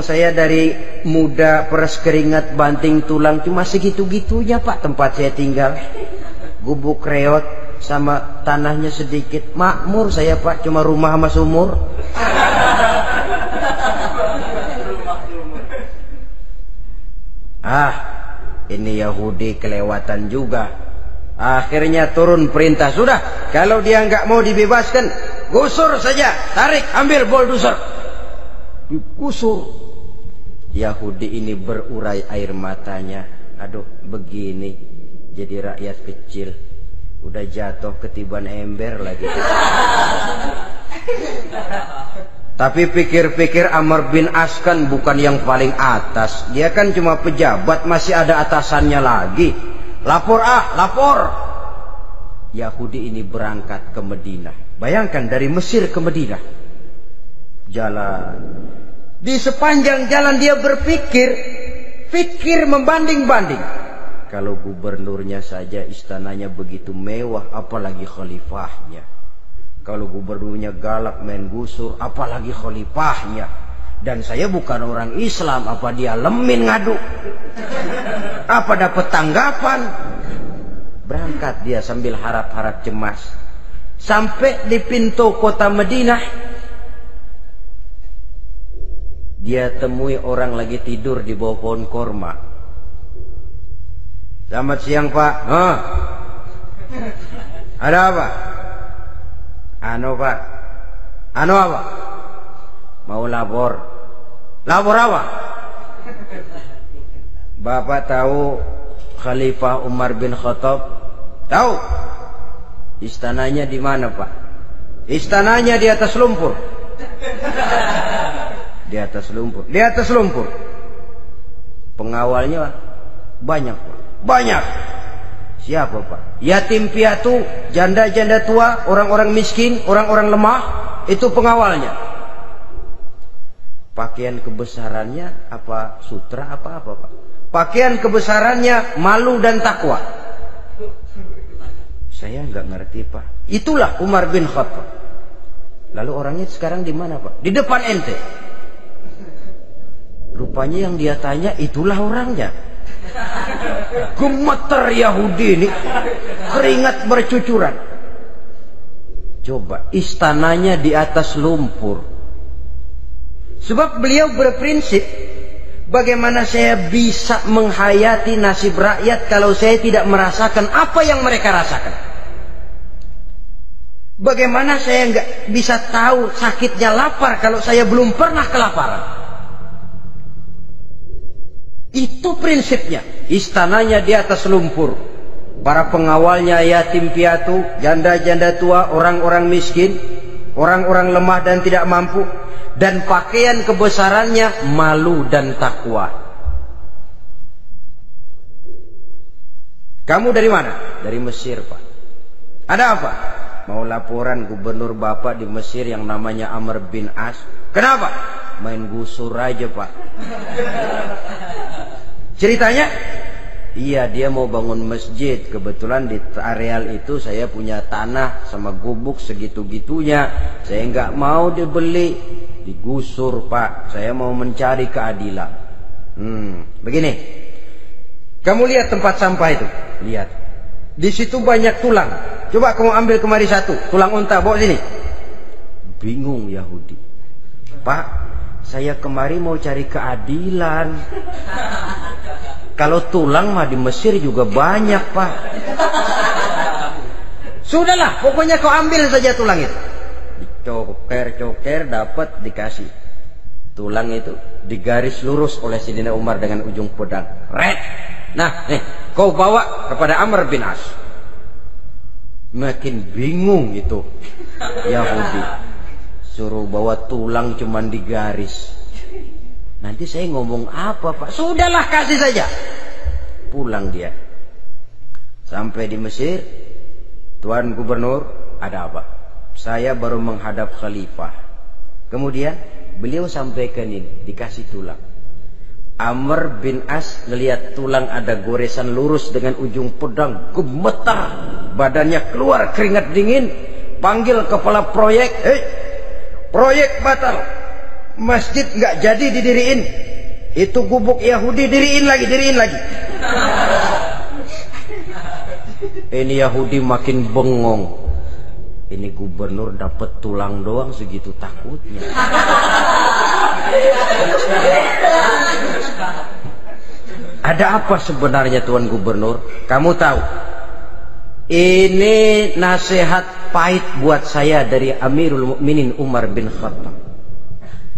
Saya dari muda peres keringat banting tulang cuma segitu-gitunya, Pak, tempat saya tinggal. Gubuk reot sama tanahnya sedikit. Makmur saya, Pak, cuma rumah sama sumur. Ini Yahudi kelewatan juga. Akhirnya turun perintah, sudah, kalau dia nggak mau dibebaskan, gusur saja, tarik, ambil bulldozer. Digusur. Yahudi ini berurai air matanya. Aduh, begini jadi rakyat kecil, udah jatuh ketiban ember lagi. Tapi pikir-pikir Amr bin As kan bukan yang paling atas. Dia kan cuma pejabat, masih ada atasannya lagi. Lapor lapor. Yahudi ini berangkat ke Madinah. Bayangkan dari Mesir ke Madinah. Jalan. Di sepanjang jalan dia berpikir. Pikir membanding-banding. Kalau gubernurnya saja istananya begitu mewah, apalagi khalifahnya. Kalau gubernurnya galak main gusur, apalagi khalifahnya. Dan saya bukan orang Islam, apa dia lemin ngadu? Apa dapat tanggapan? Berangkat dia sambil harap-harap cemas. Sampai di pintu kota Madinah, dia temui orang lagi tidur di bawah pohon korma. Selamat siang Pak. Ada apa? Pak. Apa? Mau lapor. Lapor apa? Bapak tahu Khalifah Umar bin Khattab? Tahu? Istananya di mana Pak? Istananya di atas lumpur. Di atas lumpur. Di atas lumpur. Pengawalnya banyak Pak. Banyak. Siapa Pak? Yatim piatu, janda-janda tua, orang-orang miskin, orang-orang lemah. Itu pengawalnya. Pakaian kebesarannya apa sutra apa-apa Pak? Pakaian kebesarannya malu dan takwa. Saya nggak ngerti Pak. Itulah Umar bin Khattab. Lalu orangnya sekarang di mana Pak? Di depan ente. Rupanya yang dia tanya itulah orangnya. Gemeter Yahudi ini, keringat bercucuran. Coba, istananya di atas lumpur. Sebab beliau berprinsip, bagaimana saya bisa menghayati nasib rakyat kalau saya tidak merasakan apa yang mereka rasakan? Bagaimana saya nggak bisa tahu sakitnya lapar kalau saya belum pernah kelaparan? Itu prinsipnya. Istananya di atas lumpur. Para pengawalnya yatim piatu, janda-janda tua, orang-orang miskin, orang-orang lemah dan tidak mampu. Dan pakaian kebesarannya malu dan takwa. Kamu dari mana? Dari Mesir Pak. Ada apa? Mau laporan gubernur Bapak di Mesir yang namanya Amr bin As. Kenapa? Main gusur aja Pak. Ceritanya? Iya, dia mau bangun masjid. Kebetulan di areal itu saya punya tanah sama gubuk segitu-gitunya. Saya nggak mau dibeli, digusur Pak. Saya mau mencari keadilan. Begini. Kamu lihat tempat sampah itu? Lihat. Di situ banyak tulang. Coba kamu ambil kemari satu. Tulang unta, bawa sini. Bingung Yahudi. Pak, saya kemari mau cari keadilan. Kalau tulang mah di Mesir juga banyak Pak. Sudahlah, pokoknya kau ambil saja tulang itu. Dicoker-coker dapat dikasih. Tulang itu digaris lurus oleh Sayyidina Umar dengan ujung pedang. Red. Nah, nih, kau bawa kepada Amr bin As. Makin bingung itu Yahudi. Suruh bawa tulang cuman digaris. Nanti saya ngomong apa Pak? Sudahlah, kasih saja. Pulang dia. Sampai di Mesir. Tuan Gubernur, ada apa? Saya baru menghadap Khalifah. Kemudian beliau sampaikan ini, dikasih tulang. Amr bin As ngelihat tulang ada goresan lurus dengan ujung pedang, gemetar. Badannya keluar keringat dingin. Panggil kepala proyek. Proyek batal. Masjid nggak jadi didiriin. Itu gubuk Yahudi diriin lagi. Ini Yahudi makin bengong. Ini gubernur dapat tulang doang segitu takutnya. Ada apa sebenarnya Tuan Gubernur? Kamu tahu? Ini nasihat pahit buat saya dari Amirul Mukminin Umar bin Khattab.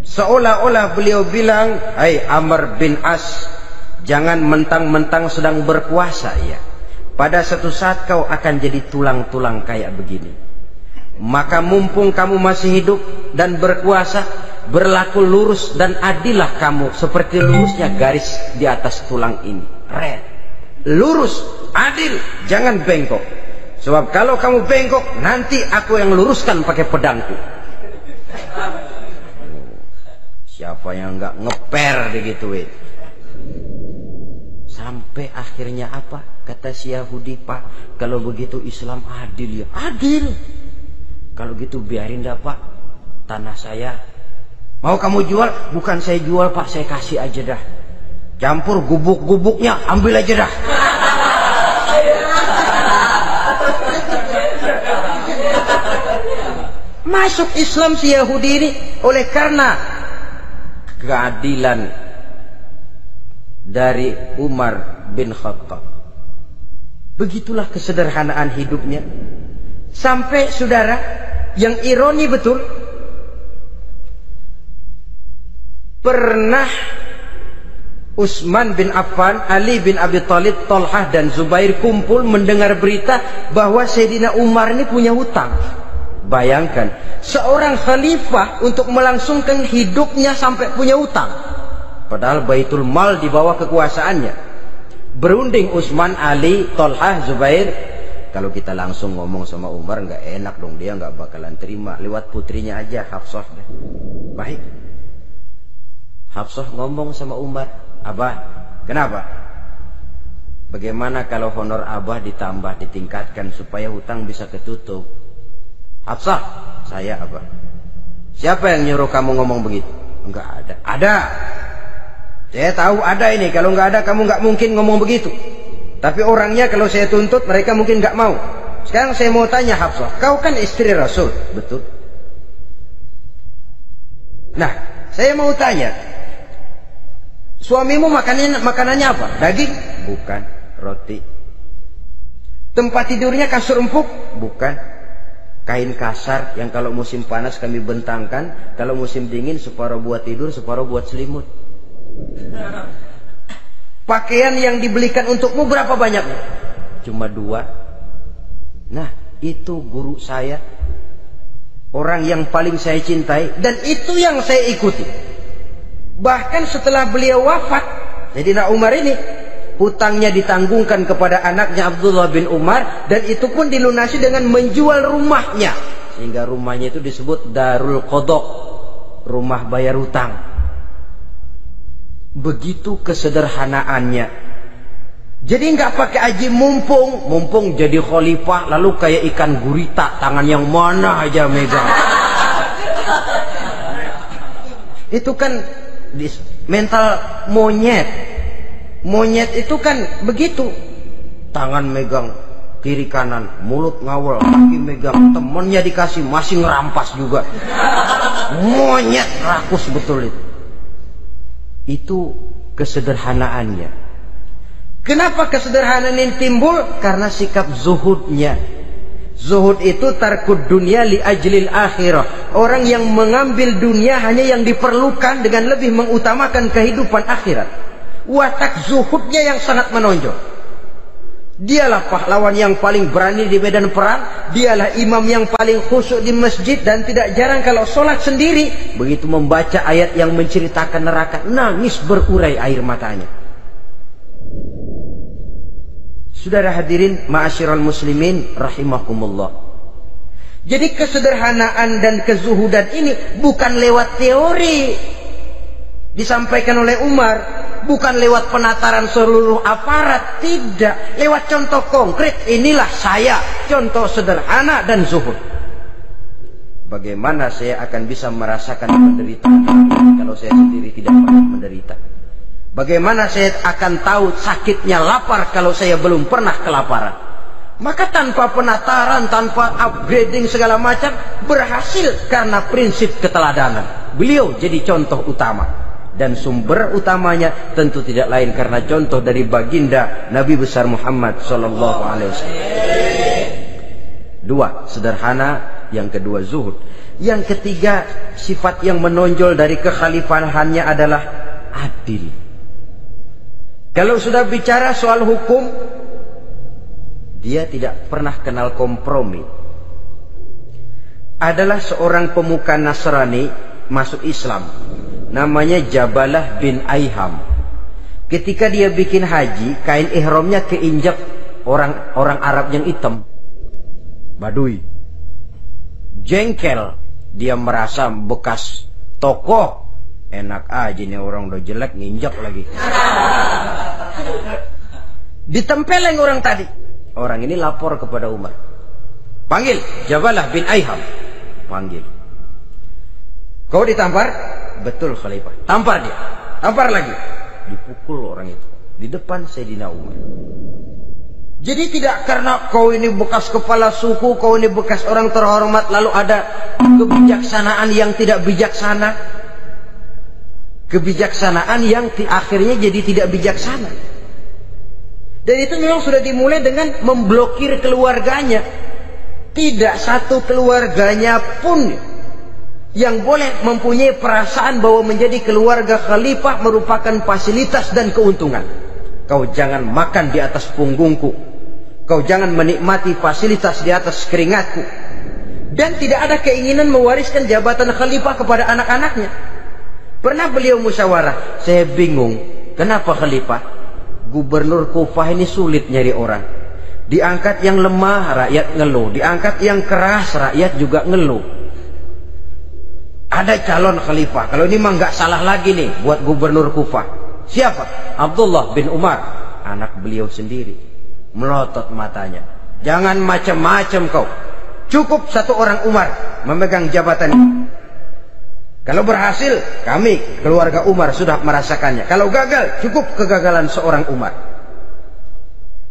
Seolah-olah beliau bilang, "Hai Amr bin As, jangan mentang-mentang sedang berkuasa ya. Pada suatu saat kau akan jadi tulang-tulang kayak begini. Maka mumpung kamu masih hidup dan berkuasa, berlaku lurus dan adillah kamu seperti lurusnya garis di atas tulang ini. Red. Lurus, adil, jangan bengkok. Sebab kalau kamu bengkok, nanti aku yang luruskan pakai pedangku. Siapa yang nggak ngeper digituin? Sampai akhirnya apa? Kata si Yahudi, Pak, kalau begitu Islam adil ya. Adil. Kalau gitu biarin dah, Pak, tanah saya. Mau kamu jual? Bukan saya jual, Pak, saya kasih aja dah. Campur gubuk-gubuknya, ambil aja dah. Masuk Islam si Yahudi ini oleh karena keadilan dari Umar bin Khattab. Begitulah kesederhanaan hidupnya. Sampai saudara, yang ironi betul, pernah Utsman bin Affan, Ali bin Abi Thalib, Thalhah dan Zubair kumpul mendengar berita bahwa Sayyidina Umar ini punya hutang. Bayangkan, seorang khalifah untuk melangsungkan hidupnya sampai punya hutang. Padahal Baitul Mal di bawah kekuasaannya. Berunding Utsman, Ali, Thalhah, Zubair. Kalau kita langsung ngomong sama Umar nggak enak dong, dia nggak bakalan terima. Lewat putrinya aja, Hafsah. Baik. Hafsah ngomong sama Umar, Abah, kenapa? Bagaimana kalau honor Abah ditambah, ditingkatkan supaya hutang bisa ketutup? Hafsah, saya Abah. Siapa yang nyuruh kamu ngomong begitu? Enggak ada. Ada. Saya tahu ada ini. Kalau nggak ada, kamu nggak mungkin ngomong begitu. Tapi orangnya kalau saya tuntut, mereka mungkin nggak mau. Sekarang saya mau tanya Hafsah, kau kan istri Rasul, betul? Nah, saya mau tanya, suamimu makanannya apa? Daging? Bukan. Roti. Tempat tidurnya kasur empuk? Bukan. Kain kasar yang kalau musim panas kami bentangkan, kalau musim dingin separuh buat tidur, separuh buat selimut. Pakaian yang dibelikan untukmu berapa banyaknya? Cuma 2. Nah, itu guru saya, orang yang paling saya cintai, dan itu yang saya ikuti. Bahkan setelah beliau wafat, Sayyidina Umar ini hutangnya ditanggungkan kepada anaknya Abdullah bin Umar, dan itu pun dilunasi dengan menjual rumahnya, sehingga rumahnya itu disebut Darul Qadha, rumah bayar hutang. Begitu kesederhanaannya. Jadi nggak pakai aji mumpung jadi khalifah lalu kayak ikan gurita, tangan yang mana aja megang. Itu kan mental monyet. Monyet itu kan begitu, tangan megang kiri kanan, mulut ngawal, kaki megang, temennya dikasih masih ngerampas juga. Monyet rakus betul itu. Itu kesederhanaannya. Kenapa kesederhanaan ini timbul? Karena sikap zuhudnya. Zuhud itu tarkud dunia li ajlil akhirah. Orang yang mengambil dunia hanya yang diperlukan dengan lebih mengutamakan kehidupan akhirat. Watak zuhudnya yang sangat menonjol. Dialah pahlawan yang paling berani di medan perang. Dialah imam yang paling khusyuk di masjid. Dan tidak jarang kalau sholat sendiri, begitu membaca ayat yang menceritakan neraka, nangis berurai air matanya. Saudara hadirin ma'asyiral muslimin rahimakumullah. Jadi kesederhanaan dan kezuhudan ini bukan lewat teori disampaikan oleh Umar, bukan lewat penataran seluruh aparat, tidak, lewat contoh konkret. Inilah saya, contoh sederhana dan zuhud. Bagaimana saya akan bisa merasakan penderitaan kalau saya sendiri tidak pernah menderita? Bagaimana saya akan tahu sakitnya lapar kalau saya belum pernah kelaparan? Maka tanpa penataran, tanpa upgrading segala macam, berhasil karena prinsip keteladanan. Beliau jadi contoh utama. Dan sumber utamanya tentu tidak lain karena contoh dari baginda Nabi besar Muhammad sallallahu alaihi wasallam. 2, sederhana. Yang kedua, zuhud. Yang ketiga, sifat yang menonjol dari kekhalifahannya adalah adil. Kalau sudah bicara soal hukum, dia tidak pernah kenal kompromi. adalah seorang pemuka Nasrani masuk Islam. Namanya Jabalah bin Aiham. Ketika dia bikin haji, kain ihramnya keinjak orang Arab yang hitam. Badui. Jengkel. Dia merasa bekas tokoh. Enak aja nih orang udah jelek nginjak lagi. Ditempeleng orang tadi. Orang ini lapor kepada Umar. Panggil Jabalah bin Aiham. Panggil. Kau ditampar? Betul Khalifah. Tampar dia. Tampar lagi. Dipukul orang itu di depan Sayyidina Umar. Jadi tidak karena kau ini bekas kepala suku, kau ini bekas orang terhormat, lalu ada kebijaksanaan yang tidak bijaksana. Kebijaksanaan yang akhirnya jadi tidak bijaksana. Dan itu memang sudah dimulai dengan memblokir keluarganya. Tidak satu keluarganya pun yang boleh mempunyai perasaan bahwa menjadi keluarga khalifah merupakan fasilitas dan keuntungan. Kau jangan makan di atas punggungku. Kau jangan menikmati fasilitas di atas keringatku. Dan tidak ada keinginan mewariskan jabatan khalifah kepada anak-anaknya. Pernah beliau musyawarah, saya bingung, kenapa khalifah? Gubernur Kufah ini sulit nyari orang. Diangkat yang lemah, rakyat ngeluh. Diangkat yang keras, rakyat juga ngeluh. Ada calon khalifah. Kalau ini mah nggak salah lagi nih buat gubernur Kufah. Siapa? Abdullah bin Umar. Anak beliau sendiri. Melotot matanya. Jangan macam-macam kau. Cukup satu orang Umar memegang jabatan ini. Kalau berhasil, kami keluarga Umar sudah merasakannya. Kalau gagal, cukup kegagalan seorang Umar.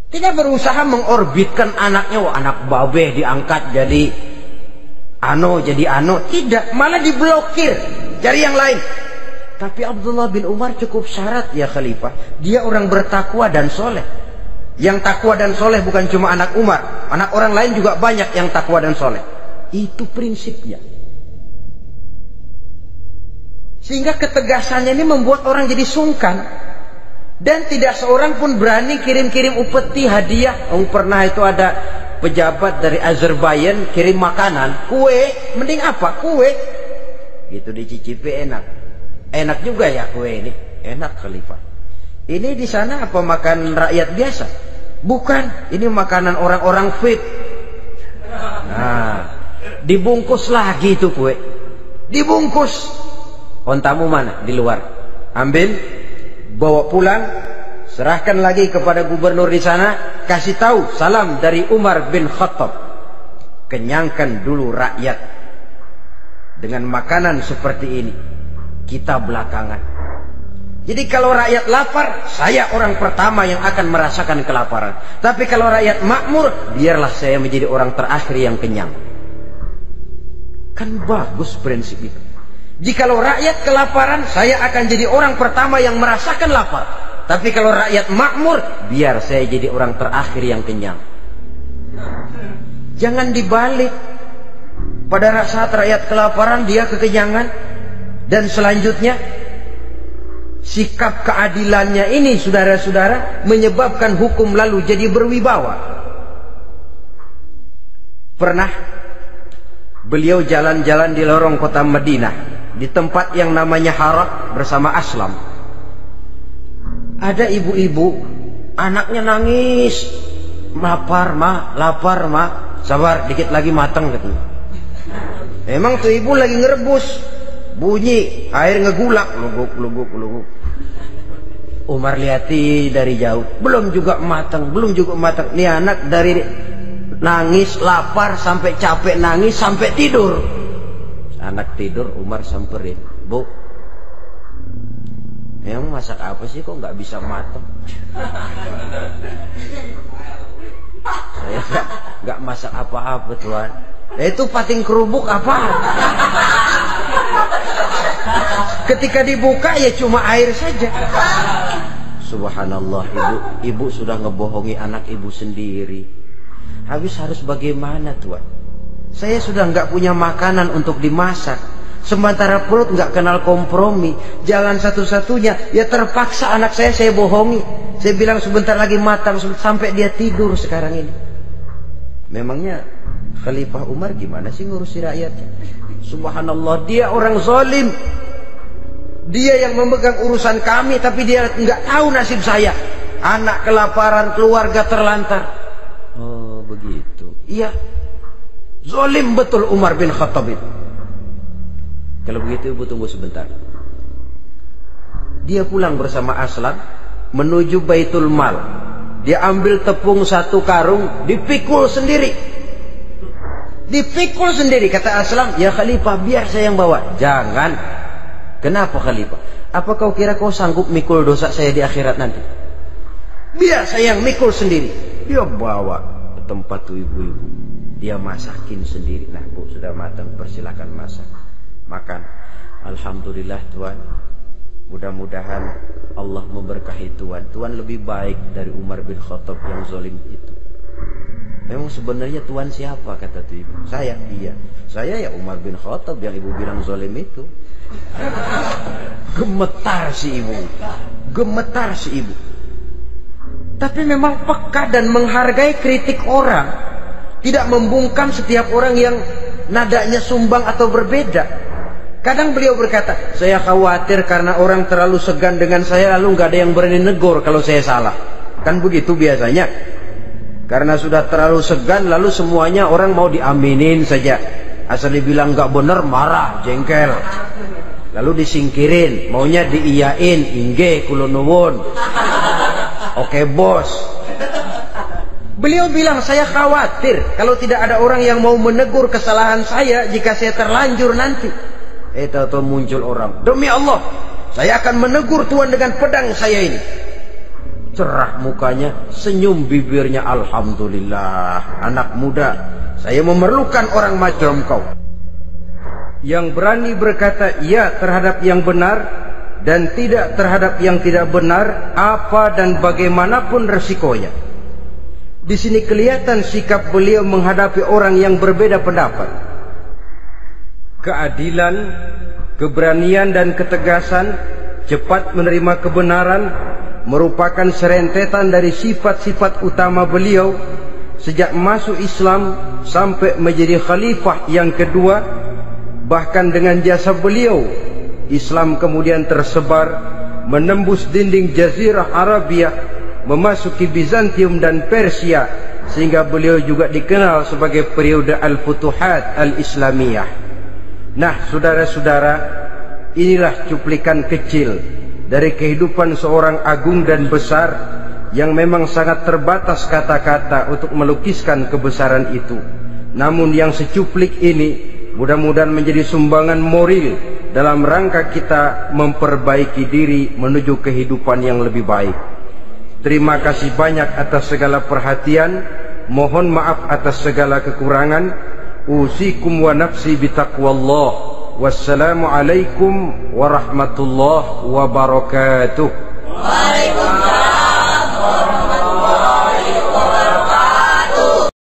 Tidak berusaha mengorbitkan anaknya. Wah, anak babe diangkat jadi jadi ano. Tidak, malah diblokir. Cari yang lain. Tapi Abdullah bin Umar cukup syarat ya khalifah. Dia orang bertakwa dan soleh. Yang takwa dan soleh bukan cuma anak Umar. Anak orang lain juga banyak yang takwa dan soleh. Itu prinsipnya. Sehingga ketegasannya ini membuat orang jadi sungkan. Dan tidak seorang pun berani kirim-kirim upeti hadiah. Pernah itu ada pejabat dari Azerbaijan kirim makanan. Kue, mending apa? Kue. Gitu dicicipi enak. Enak juga ya kue ini. Enak khalifah. Ini di sana apa makan rakyat biasa? Bukan. Ini makanan orang-orang fit. Nah, dibungkus lagi itu kue. Dibungkus. Ontamu mana? Di luar. Ambil, bawa pulang, serahkan lagi kepada gubernur di sana, kasih tahu salam dari Umar bin Khattab. Kenyangkan dulu rakyat dengan makanan seperti ini. Kita belakangan. Jadi kalau rakyat lapar, saya orang pertama yang akan merasakan kelaparan. Tapi kalau rakyat makmur, biarlah saya menjadi orang terakhir yang kenyang. Kan bagus prinsip itu. Jikalau rakyat kelaparan, saya akan jadi orang pertama yang merasakan lapar. Tapi kalau rakyat makmur, biar saya jadi orang terakhir yang kenyang. Jangan dibalik. Pada saat rakyat kelaparan, dia kekenyangan. Dan selanjutnya, sikap keadilannya ini, saudara-saudara, menyebabkan hukum lalu jadi berwibawa. Pernah beliau jalan-jalan di lorong kota Madinah, di tempat yang namanya Harah bersama Aslam. Ada ibu-ibu, anaknya nangis, lapar ma, sabar dikit lagi matang katanya. Memang tuh ibu lagi ngerebus, bunyi air ngegulak, luguk. Umar lihati dari jauh, belum juga matang. Nih anak dari nangis, lapar, sampai capek nangis, sampai tidur. Anak tidur, Umar samperin, Bu, emang masak apa sih kok nggak bisa matang? Saya nggak masak apa-apa Tuhan. Itu pating kerubuk apa? Ketika dibuka ya cuma air saja. Subhanallah, ibu sudah ngebohongi anak ibu sendiri. Habis harus bagaimana Tuhan? Saya sudah nggak punya makanan untuk dimasak. Sementara perut nggak kenal kompromi. Jalan satu-satunya, ya terpaksa anak saya bohongi. Saya bilang sebentar lagi matang sampai dia tidur sekarang ini. Memangnya Khalifah Umar gimana sih ngurusi rakyatnya? Subhanallah, dia orang zalim. Dia yang memegang urusan kami, tapi dia nggak tahu nasib saya. Anak kelaparan, keluarga terlantar. Oh begitu. Iya, zalim betul Umar bin Khattab itu. Kalau begitu ibu tunggu sebentar. Dia pulang bersama Aslam menuju Baitul Mal. Dia ambil tepung 1 karung, dipikul sendiri. Dipikul sendiri. Kata Aslam, ya Khalifah biar saya yang bawa. Jangan. Kenapa Khalifah? Apa kau kira kau sanggup mikul dosa saya di akhirat nanti? Biar saya yang mikul sendiri. Dia bawa ke tempat tuh ibu-ibu. Dia masakin sendiri. Nah bu, sudah matang, persilakan masak. Makan. Alhamdulillah Tuhan. Mudah-mudahan Allah memberkahi Tuhan. Tuhan lebih baik dari Umar bin Khattab yang zalim itu. Memang sebenarnya Tuhan siapa, kata tuh ibu? Saya. Iya, saya ya Umar bin Khattab yang ibu bilang zalim itu. Gemetar si ibu. Gemetar si ibu. Tapi memang peka dan menghargai kritik orang. Tidak membungkam setiap orang yang nadanya sumbang atau berbeda. Kadang beliau berkata, saya khawatir karena orang terlalu segan dengan saya, lalu nggak ada yang berani negur kalau saya salah. Kan begitu biasanya. Karena sudah terlalu segan, lalu semuanya orang mau diaminin saja. Asal dibilang nggak benar, marah, jengkel. Lalu disingkirin, maunya diiyain, inge kulonuwun. Oke bos. Beliau bilang, saya khawatir kalau tidak ada orang yang mau menegur kesalahan saya jika saya terlanjur nanti. Tahu-tahu muncul orang, demi Allah saya akan menegur Tuhan dengan pedang saya ini. Cerah mukanya, senyum bibirnya, alhamdulillah. Anak muda, saya memerlukan orang macam kau yang berani berkata ya terhadap yang benar dan tidak terhadap yang tidak benar, apa dan bagaimanapun resikonya. Di sini kelihatan sikap beliau menghadapi orang yang berbeda pendapat. Keadilan, keberanian dan ketegasan, cepat menerima kebenaran merupakan serentetan dari sifat-sifat utama beliau sejak masuk Islam sampai menjadi khalifah yang kedua. Bahkan dengan jasa beliau, Islam kemudian tersebar menembus dinding Jazirah Arabia, memasuki Bizantium dan Persia, sehingga beliau juga dikenal sebagai periode Al-Futuhat Al-Islamiyah. Nah saudara-saudara, inilah cuplikan kecil dari kehidupan seorang agung dan besar yang memang sangat terbatas kata-kata untuk melukiskan kebesaran itu. Namun yang secuplik ini mudah-mudahan menjadi sumbangan moral dalam rangka kita memperbaiki diri menuju kehidupan yang lebih baik. Terima kasih banyak atas segala perhatian. Mohon maaf atas segala kekurangan. Usikum wa nafsi bitaqwallah. Wassalamualaikum warahmatullahi wabarakatuh. Waalaikumsalam.